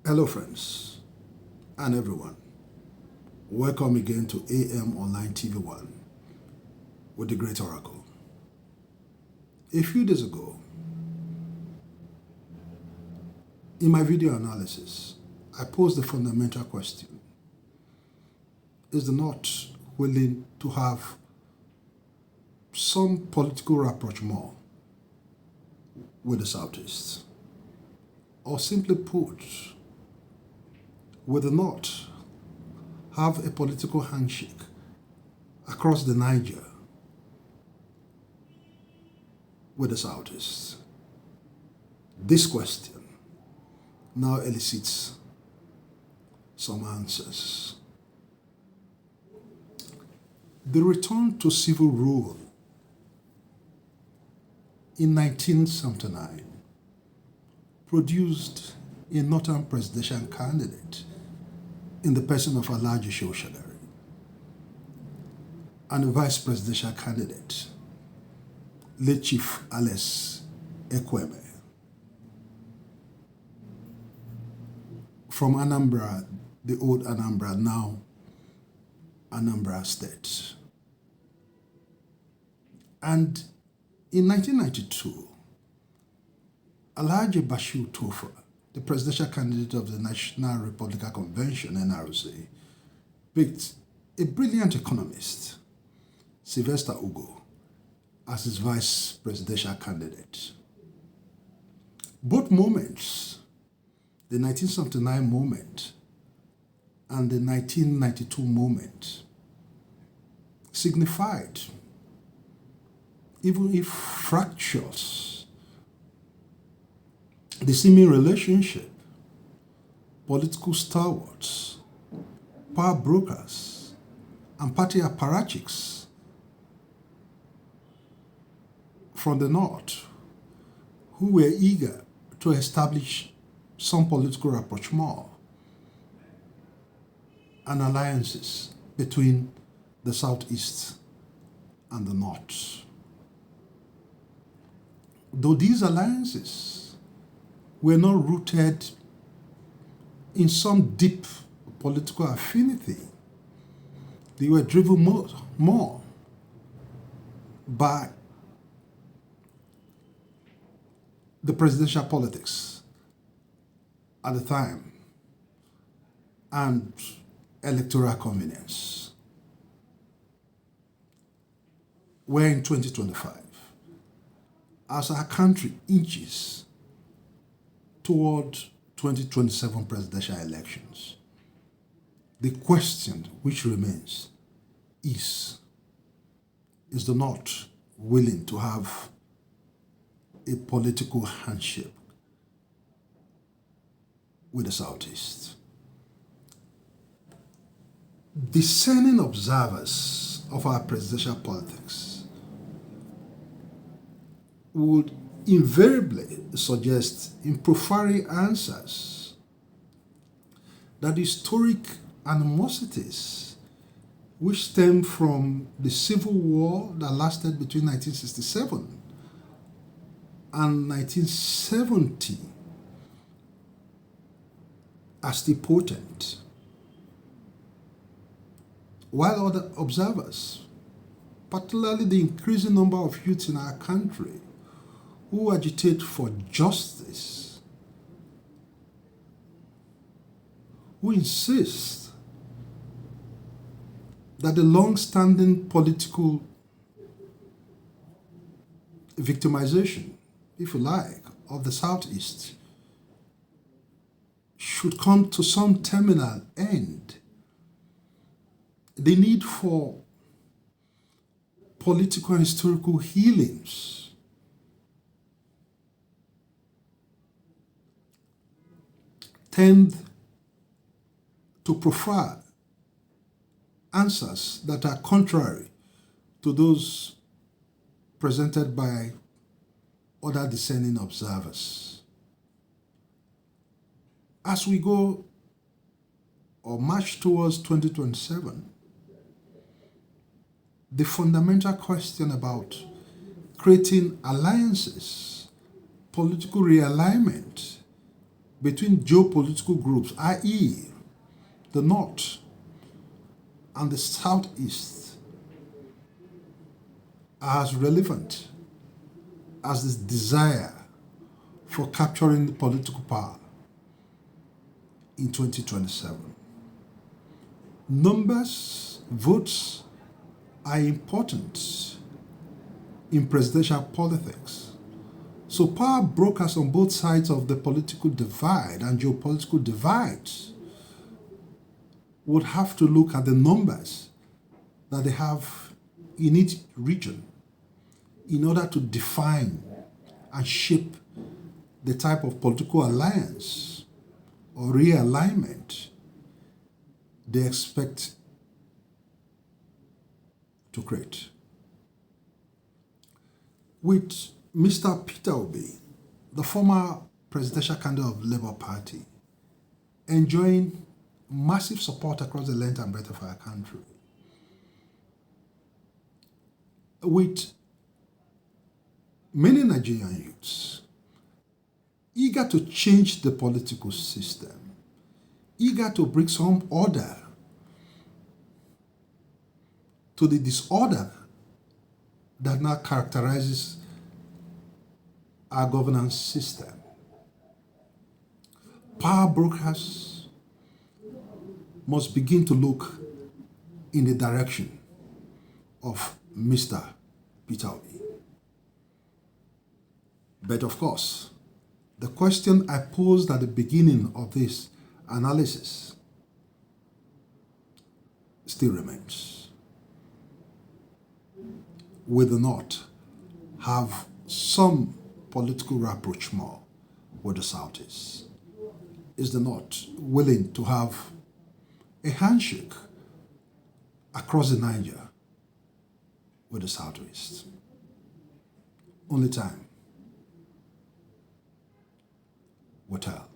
Hello friends and everyone. Welcome again to AM Online TV1 with the Great Oracle. A few days ago, in my video analysis, I posed the fundamental question: is the North willing to have some political rapprochement with the Southeast? Or simply put, will the North have a political handshake across the Niger with the Southeast? This question now elicits some answers. The return to civil rule in 1979 produced a northern presidential candidate in the person of Alhaji Shehu Shagari and a vice presidential candidate, late Chief Alex Ekwueme, from Anambra, the old Anambra, now Anambra State. And in 1992, Alhaji Bashir Tofa, the presidential candidate of the National Republican Convention, NRC, picked a brilliant economist, Sylvester Ugo, as his vice presidential candidate. Both moments, the 1979 moment and the 1992 moment, signified, even if fractious, the seeming relationship, political stalwarts, power brokers, and party apparatchiks from the North who were eager to establish some political rapprochement and alliances between the Southeast and the North. Though these alliances were not rooted in some deep political affinity, they were driven more by the presidential politics at the time and electoral convenience. We're in 2025, as our country inches toward 2027 presidential elections, the question which remains is the North willing to have a political handshake with the Southeast? Discerning observers of our presidential politics would invariably suggest in periphery answers that historic animosities which stem from the civil war that lasted between 1967 and 1970 are still potent, while other observers, particularly the increasing number of youths in our country who agitate for justice, who insist that the long-standing political victimization, if you like, of the Southeast should come to some terminal end. The need for political and historical healings tend to prefer answers that are contrary to those presented by other discerning observers. As we go or march towards 2027, the fundamental question about creating alliances, political realignment between geopolitical groups, i.e., the North and the Southeast, are as relevant as this desire for capturing political power in 2027. Numbers, votes are important in presidential politics. So power brokers on both sides of the political divide and geopolitical divides would have to look at the numbers that they have in each region in order to define and shape the type of political alliance or realignment they expect to create. With Mr. Peter Obi, the former presidential candidate of the Labour Party, enjoying massive support across the length and breadth of our country, with many Nigerian youths eager to change the political system, eager to bring some order to the disorder that now characterizes our governance system. Power brokers must begin to look in the direction of Mr. Peter Obi. But of course, the question I posed at the beginning of this analysis still remains. Will the North have some political rapprochement with the Southeast? Is the North willing to have a handshake across the Niger with the Southeast? Only time will tell.